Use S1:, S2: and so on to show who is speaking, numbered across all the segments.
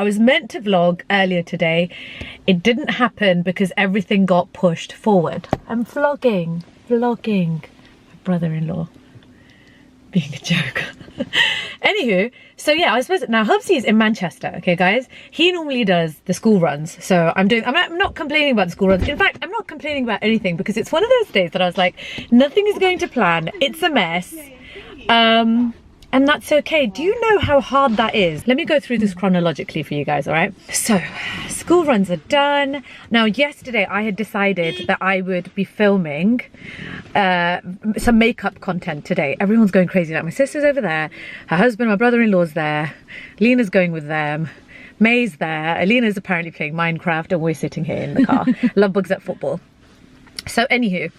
S1: I was meant to vlog earlier today. It didn't happen because everything got pushed forward. I'm vlogging. My brother-in-law. Being a joke. Anywho, so yeah, I suppose now Hubsy is in Manchester, okay guys? He normally does the school runs, so I'm not complaining about the school runs. In fact, I'm not complaining about anything because it's one of those days that I was like, nothing is going to plan, it's a mess. And that's okay. Do you know how hard that is? Let me go through this chronologically for you guys, all right? So, school runs are done. Now, yesterday I had decided that I would be filming some makeup content today. Everyone's going crazy. Like, my sister's over there, her husband, my brother-in-law's there, Lena's going with them, May's there, Alina's apparently playing Minecraft, and we're sitting here in the car. Lovebug's at football. So, anywho,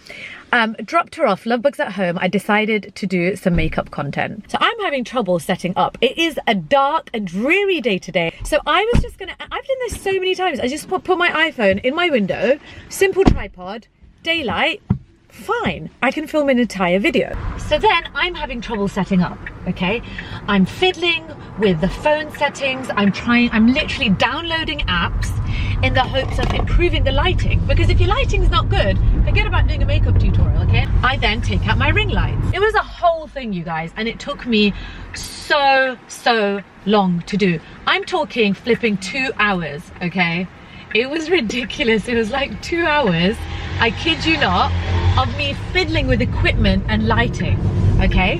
S1: dropped her off, Lovebug's at home. I decided to do some makeup content. So I'm having trouble setting up. It is a dark and dreary day today. So I was just gonna, I've done this so many times. I just put my iPhone in my window, simple tripod, daylight, fine. I can film an entire video. So then I'm having trouble setting up, okay? I'm fiddling with the phone settings. I'm literally downloading apps in the hopes of improving the lighting, because if your lighting's not good, forget about doing a makeup tutorial, okay? I then take out my ring lights. It was a whole thing, you guys, and it took me so long to do. I'm talking flipping 2 hours, okay? It was ridiculous. It was like 2 hours, I kid you not, of me fiddling with equipment and lighting, okay?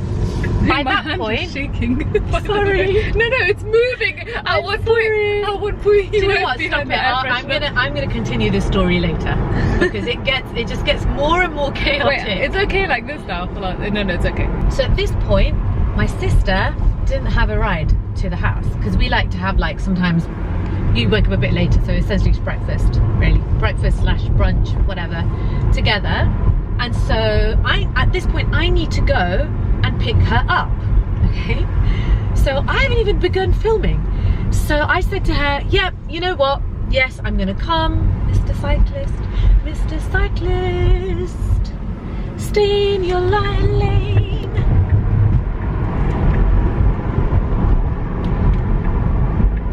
S1: By that point, shaking. Sorry. No, it's moving. At one point, you know what? Stop it. I'm gonna continue this story later because it just gets more and more chaotic.
S2: Wait, it's okay like this now. No, it's okay.
S1: So at this point, my sister didn't have a ride to the house because we like to have, like, sometimes you wake up a bit later, so essentially it's breakfast, really, breakfast / brunch, whatever, together. And so at this point I need to go and pick her up, okay? So I haven't even begun filming. So I said to her, yep, you know what? Yes, I'm gonna come, Mr. Cyclist, stay in your lane.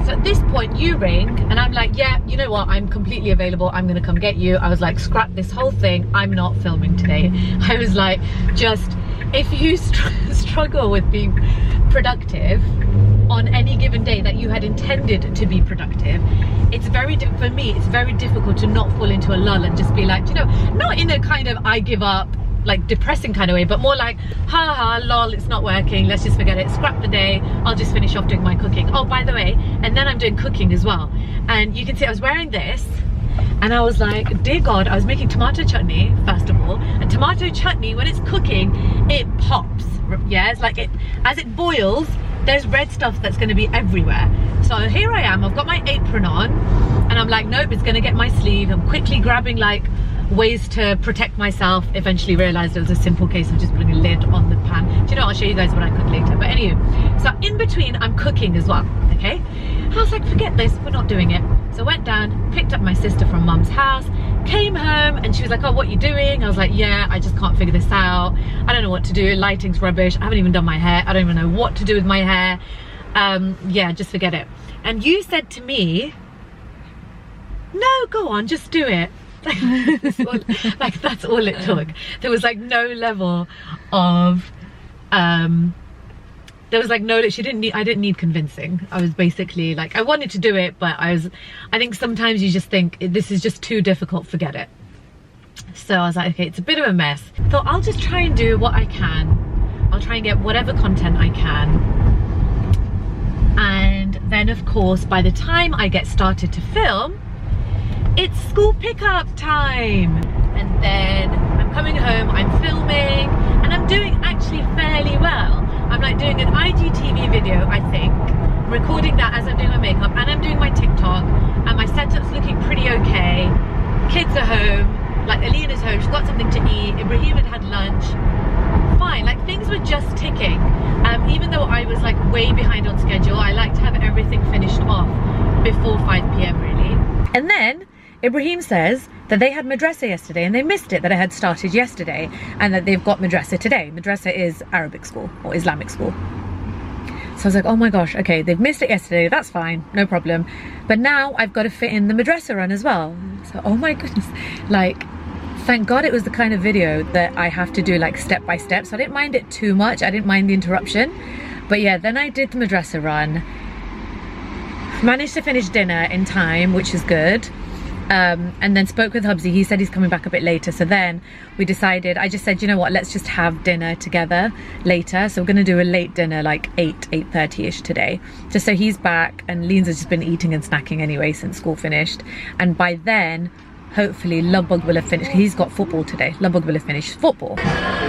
S1: So at this point you ring and I'm like, yeah, you know what? I'm completely available. I'm gonna come get you. I was like, scrap this whole thing. I'm not filming today. I was like, just, if you struggle with being productive on any given day that you had intended to be productive, it's very for me, it's very difficult to not fall into a lull and just be like, you know, not in a kind of I give up, like depressing kind of way, but more like, ha lol, it's not working, let's just forget it, scrap the day, I'll just finish off doing my cooking. Oh, by the way, and then I'm doing cooking as well, and you can see I was wearing this and I was like, dear God, I was making tomato chutney first of all, and tomato chutney, when it's cooking, it pops. Yeah, it's like, it as it boils, there's red stuff that's going to be everywhere. So here I am, I've got my apron on and I'm like, nope, it's going to get my sleeve. I'm quickly grabbing like ways to protect myself. Eventually realized it was a simple case of just putting a lid on the pan. Do you know, I'll show you guys what I cook later. But anyway, so in between I'm cooking as well, okay? I was like, forget this, we're not doing it. So I went down, picked up my sister from mum's house, came home, and she was like, oh, what are you doing? I was like, yeah, I just can't figure this out. I don't know what to do, lighting's rubbish, I haven't even done my hair, I don't even know what to do with my hair. Yeah, just forget it. And you said to me, no, go on, just do it. Like that's all it took. There was like no level of there was like no, I didn't need convincing. I was basically like, I wanted to do it, but I think sometimes you just think this is just too difficult, forget it. So I was like, okay, it's a bit of a mess. I thought I'll just try and do what I can. I'll try and get whatever content I can. And then of course, by the time I get started to film, it's school pickup time. And then I'm coming home, I'm filming, and I'm doing actually fairly well. I'm like doing an IGTV video, I think. I'm recording that as I'm doing my makeup, and I'm doing my TikTok, and my setup's looking pretty okay. Kids are home, like Alina's home, she's got something to eat, Ibrahim had lunch. Fine, like things were just ticking. Even though I was like way behind on schedule, I like to have everything finished off before 5 p.m. really. And then Ibrahim says that they had madrasa yesterday and they missed it, that it had started yesterday, and that they've got madrasa today. Madrasa is Arabic school or Islamic school. So I was like, oh my gosh, okay, they've missed it yesterday, that's fine, no problem. But now I've got to fit in the madrasa run as well. So, oh my goodness, like, thank God it was the kind of video that I have to do like step by step. So I didn't mind it too much, I didn't mind the interruption. But yeah, then I did the madrasa run. Managed to finish dinner in time, which is good. And then spoke with Hubsy. He said he's coming back a bit later. So then we decided, I just said, you know what, let's just have dinner together later. So we're gonna do a late dinner, like 8:30ish today. Just so he's back, and Lean's has just been eating and snacking anyway since school finished. And by then, hopefully Lumbug will have finished. He's got football today. Lumbug will have finished football.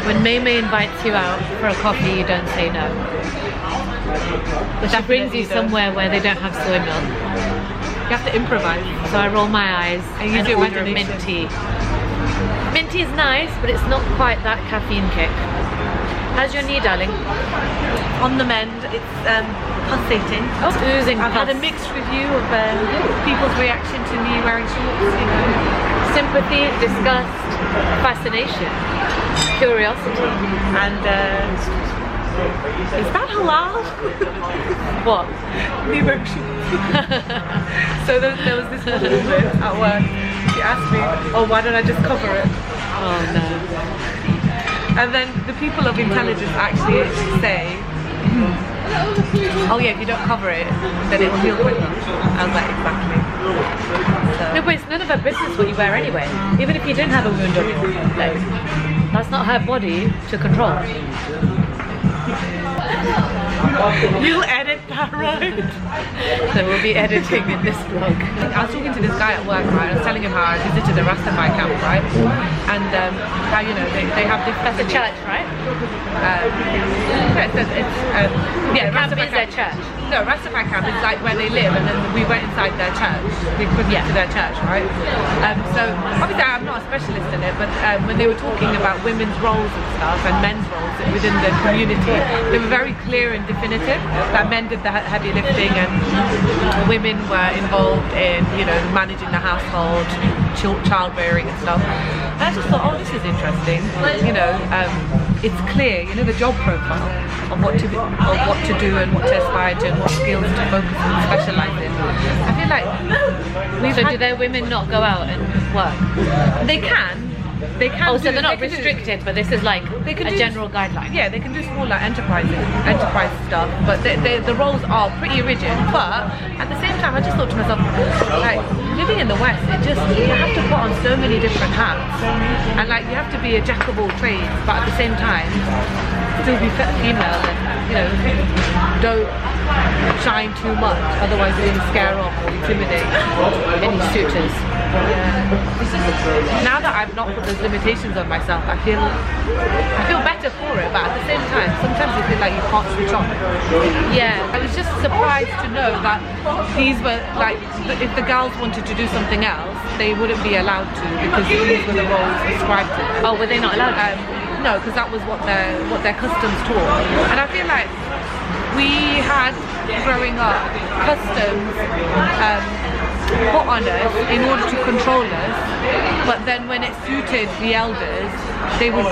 S1: When May invites you out for a coffee, you don't say no. But she brings you somewhere where they don't have soy milk. You have to improvise. So I roll my eyes and order mint tea. Mint tea is nice, but it's not quite that caffeine kick. How's your knee, darling?
S2: On the mend. It's pulsating.
S1: Oh, it's oozing.
S2: I've had a mixed review of people's reaction to me wearing shorts, you know.
S1: Sympathy, disgust, fascination, curiosity,
S2: and is that halal?
S1: What?
S2: Me wearing shorts. So there was this woman at work. She asked me, oh, why don't I just cover it?
S1: Oh no.
S2: And then the people of intelligence actually say, oh yeah, if you don't cover it, then it will heal quicker. I was like, exactly. So.
S1: No, but it's none of her business what you wear anyway. Even if you didn't have a wound on your leg, that's not her body to control.
S2: You'll edit that, right?
S1: So we'll be editing in this vlog.
S2: I was talking to this guy at work, right? I was telling him how I visited the Rastafari camp, right? And how, you know, they have this...
S1: That's a church, right?
S2: Yeah,
S1: camp
S2: Rastafari
S1: is their church.
S2: No, Rastafari camp is like where they live, and then we went inside their church. We put to their church, right? So obviously I'm not a specialist in it, but when they were talking about women's roles and stuff and men's roles within the community, they were very clear and definitive that men did the heavy lifting and women were involved in, you know, managing the household, childbearing and stuff. And I just thought, oh, this is interesting. You know, it's clear, you know, the job profile of what to do and what to aspire to and what skills to focus and specialize in. I feel like
S1: do their women not go out and work?
S2: They can. They can.
S1: Oh, so they're not restricted, but this is like a general guideline.
S2: Yeah, they can do small like enterprise stuff, but the roles are pretty rigid. But at the same time, I just thought to myself, like, living in the West, you have to put on so many different hats, and like you have to be a jack of all trades, but at the same time, still be female and, you know, don't shine too much, otherwise you're going to scare off or intimidate any suitors. Now that I've not put those limitations on myself, I feel better for it, but at the same time, sometimes you feel like you can't switch on.
S1: Yeah,
S2: I was just surprised to know that these were like, if the girls wanted to do something else, they wouldn't be allowed to because these were the roles prescribed to them.
S1: Oh, were they not allowed?
S2: No, because that was what their customs taught, and I feel like we had growing up customs put on us in order to control us, but then when it suited the elders, they would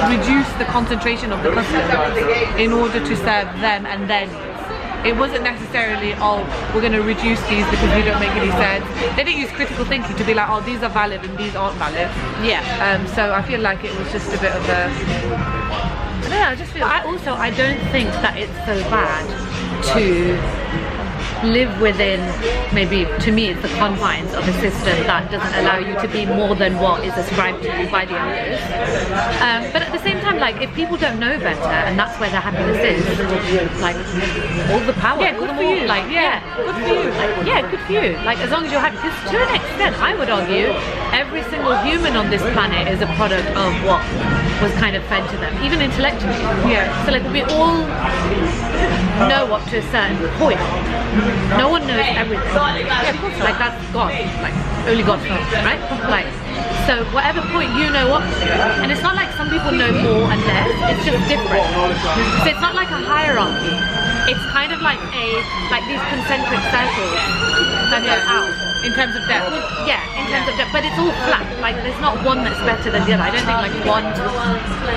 S2: reduce the concentration of the customs in order to serve them and their needs. It wasn't necessarily, oh, we're going to reduce these because they don't make any sense. They didn't use critical thinking to be like, oh, these are valid and these aren't valid.
S1: Yeah.
S2: So I feel like it was just a bit of a... I don't know, I just feel...
S1: I don't think that it's so bad to live within, maybe to me it's the confines of a system that doesn't allow you to be more than what is ascribed to you by the elders. But at the same time, like, if people don't know better and that's where their happiness is, like, all the power.
S2: Yeah, good for you.
S1: Like, yeah, good for you. Like, yeah, good for you. Like, as long as you're happy. Because to an extent, I would argue, every single human on this planet is a product of what was kind of fed to them, even intellectually.
S2: Yeah.
S1: So like, we all know up to a certain point. No one knows everything. Yeah, of course. Like, that's God. Like, only God knows, right? Like, so whatever point you know up to, and it's not like some people know more and less, it's just different. So it's not like a hierarchy. It's kind of like these concentric circles that go out.
S2: In terms of depth.
S1: Yeah, in terms of depth, but it's all flat. Like there's not one that's better than the other. I don't think like one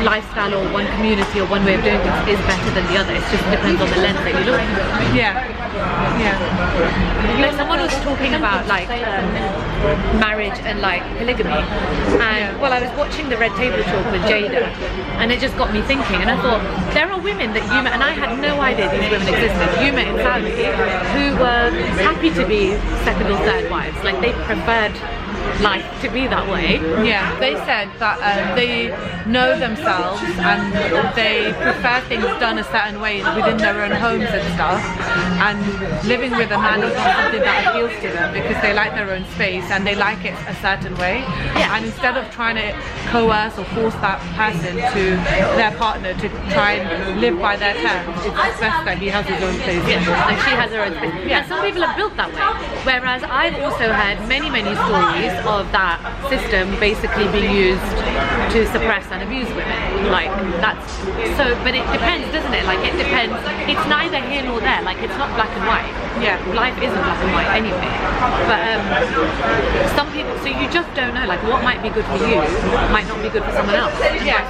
S1: lifestyle or one community or one way of doing things is better than the other. It just depends on the lens that you look at.
S2: Yeah.
S1: Like someone was talking about like marriage and like polygamy, and well, I was watching the Red Table Talk with Jada, and it just got me thinking, and I thought there are women that you met, and I had no idea these women existed, you met in Saudi, who were happy to be second or third wives, like they preferred life to be that way.
S2: Yeah, they said that they know themselves and they prefer things done a certain way within their own homes and stuff, and living with a man is not something that appeals to them because they like their own space and they like it a certain way.
S1: Yeah.
S2: And instead of trying to coerce or force that person to their partner to try and live by their terms, it's best that he has his own place.
S1: Yeah, like she has her own space. Yeah, some people are built that way. Whereas I've also heard many stories of that system basically being used to suppress and abuse women. Like that's so, but it depends, doesn't it? Like it depends. It's neither here nor there. Like it's not black and white.
S2: Yeah,
S1: life isn't black and white anyway. But some people, so you just don't know. Like what might be good for you might not be good for someone else.
S2: Yeah.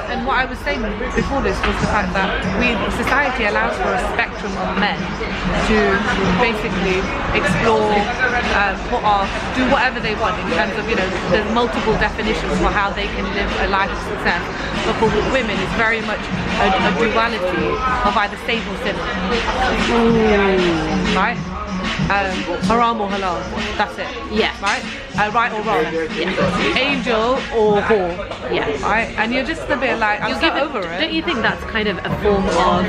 S2: And what I was saying before this was the fact that society allows for a spectrum of men to basically explore, do whatever they want in terms of, you know, there's multiple definitions for how they can live a life of success. But for women, it's very much a duality of either safe or sin. Right? Haram or halal, that's it.
S1: Yeah.
S2: Right? Right or wrong.
S1: Yeah.
S2: Angel or whore.
S1: Yeah.
S2: Right? And you're just a bit like, I'm so over it.
S1: Don't you think that's kind of a form of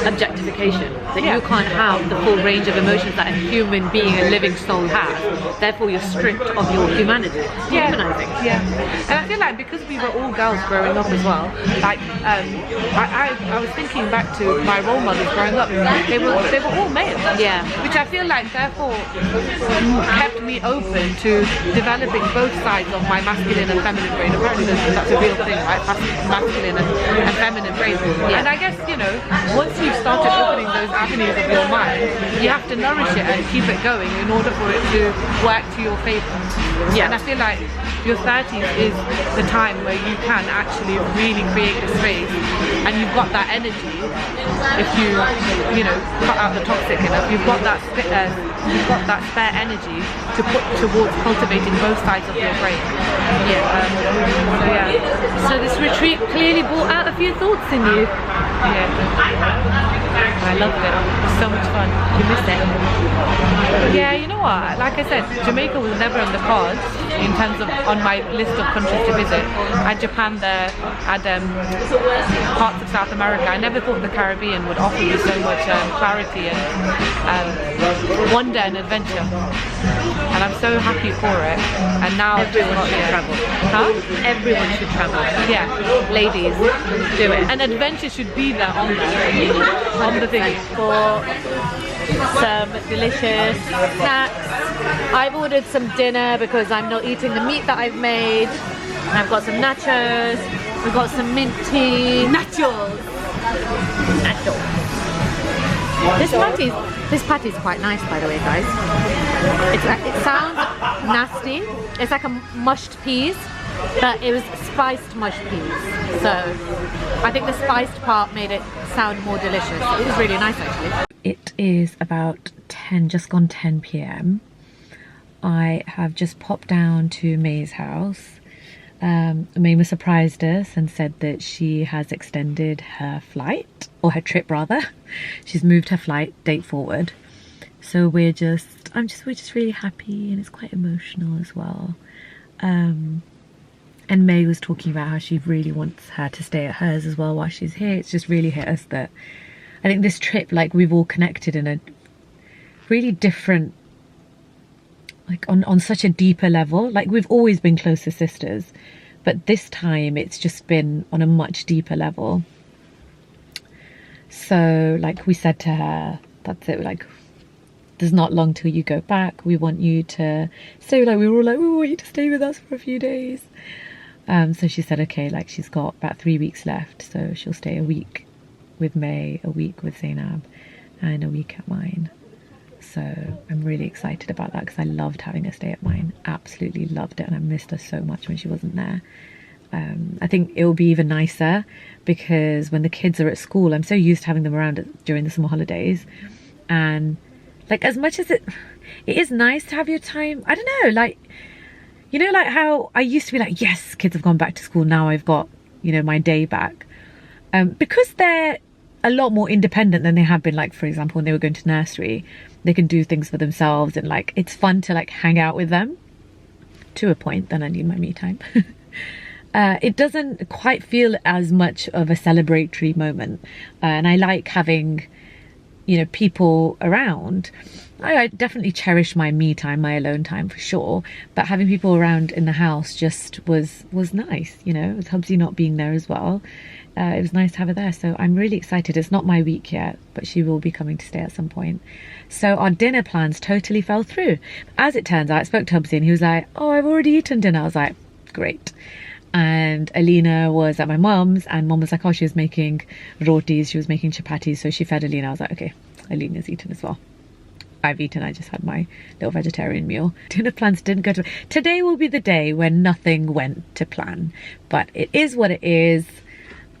S1: objectification? That you can't have the full range of emotions that a human being, a living soul has. Therefore you're stripped of your humanity. It's humanizing.
S2: Yeah. And I feel like because we were all girls growing up as well, like I was thinking back to my role models growing up, they were all male.
S1: Yeah.
S2: Which I feel like therefore kept me open to developing both sides of my masculine and feminine brain. Apparently that's a real thing, right? Masculine and feminine brain. Yeah. And I guess, you know, once you've started opening those avenues of your mind, you have to nourish it and keep it going in order for it to work to your favour. Yeah. And I feel like your 30s is the time where you can actually really create the space, and you've got that energy. If you know, cut out the toxic enough, you've got that spare energy to put towards cultivating both sides of your brain.
S1: So this retreat clearly brought out a few thoughts in you.
S2: Yeah. I loved it. It was so much fun.
S1: You missed it.
S2: Yeah, you know what? Like I said, Jamaica was never on the cards in terms of on my list of countries to visit. I had Japan there, I had parts of South America. I never thought the Caribbean would offer me so much clarity and wonder and adventure. And I'm so happy for it. And now
S1: everyone should travel.
S2: Huh?
S1: Everyone should travel.
S2: Yeah.
S1: Ladies, do it.
S2: And adventure should be there on the thing.
S1: For some delicious snacks. I've ordered some dinner because I'm not eating the meat that I've made. I've got some nachos. We've got some mint tea. Nachos. This patty is quite nice, by the way, guys. It sounds nasty. It's like a mushed peas, but it was spiced mushed peas. So I think the spiced part made it sound more delicious. It was really nice, actually. It is about 10, just gone 10 p.m. I have just popped down to May's house. May surprised us and said that she has extended her flight, or her trip rather. She's moved her flight date forward. So we're just really happy, and it's quite emotional as well. And May was talking about how she really wants her to stay at hers as well while she's here. It's just really hit us that I think this trip, like, we've all connected in a really different, like on such a deeper level. Like, we've always been closer sisters, but this time it's just been on a much deeper level. So like we said to her, that's it, like, there's not long till you go back. We want you to stay. Like, we were all like, we want you to stay with us for a few days. So she said, okay, like, she's got about 3 weeks left, so she'll stay a week with May, a week with Zainab, and a week at mine. So I'm really excited about that because I loved having her stay at mine. Absolutely loved it, and I missed her so much when she wasn't there. I think it will be even nicer because when the kids are at school, I'm so used to having them around during the summer holidays, and like as much as it is nice to have your time, I don't know, like, you know, like how I used to be like, yes, kids have gone back to school, now I've got, you know, my day back, because they're a lot more independent than they have been. Like, for example, when they were going to nursery, they can do things for themselves, and like it's fun to like hang out with them to a point. Then I need my me time. It doesn't quite feel as much of a celebratory moment, and I like having, you know, people around. I definitely cherish my me time, my alone time for sure, but having people around in the house just was nice, you know, with Hubsy not being there as well. It was nice to have her there, so I'm really excited. It's not my week yet, but she will be coming to stay at some point. So our dinner plans totally fell through. As it turns out, I spoke to Hubsy and he was like, oh, I've already eaten dinner. I was like, great. And Alina was at my mum's, and mum was like, oh, she was making rotis, she was making chapatis, so she fed Alina. I was like, okay, Alina's eaten as well. I've eaten, I just had my little vegetarian meal. Dinner plans didn't go to... Today will be the day when nothing went to plan, but it is what it is.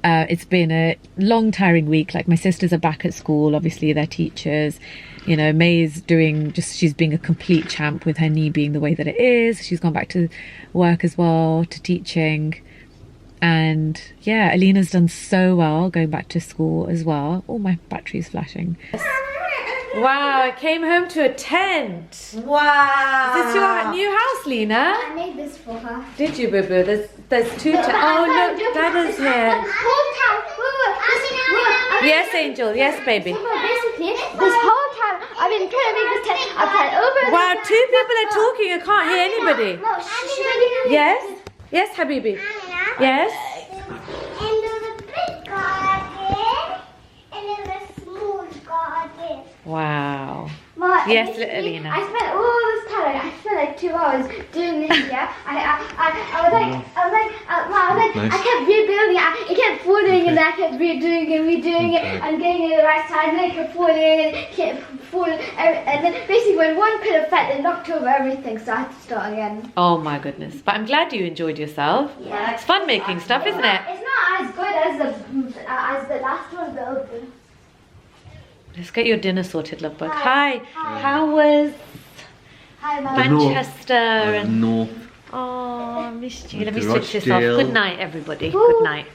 S1: It's been a long, tiring week. Like, my sisters are back at school, obviously they're teachers. You know, May's doing she's being a complete champ with her knee being the way that it is. She's gone back to work as well, to teaching. And yeah, Alina's done so well going back to school as well. Oh, my battery's flashing. Wow, I came home to a tent.
S3: Wow.
S1: Is this your new house, Lena?
S3: I made this for her.
S1: Did you, boo-boo? There's two tents. Oh, look, Dada's here. Yes, Angel. Yes, baby.
S3: Basically, this whole time I've been trying to make this tent. I've tried over.
S1: Wow, two people are talking. I can't hear anybody.
S3: No,
S1: Yes? Yes, Habibi. Yes?
S3: And there's a big garden, and there's a small garden.
S1: Wow.
S3: But
S1: Yes,
S3: basically,
S1: Alina.
S3: I spent all this time. I spent like 2 hours doing this. Yeah, I was like,
S4: Nice.
S3: I kept rebuilding it. It kept falling, and I kept redoing it, and getting it the right size, and it kept falling, and it kept falling, and then basically when one pillar fell, it knocked over everything. So I had to start again.
S1: Oh my goodness. But I'm glad you enjoyed yourself.
S3: Yeah.
S1: It's fun making stuff, isn't it?
S3: It's not as good as the last one built.
S1: Let's get your dinner sorted, love bug.
S3: Hi.
S1: Hi. How was
S3: Hi, Mum.
S1: Manchester? And
S4: No.
S1: oh, I missed you. Let
S4: Went
S1: me
S4: to
S1: switch this off.
S4: Rochdale.
S1: Good night, everybody. Good night.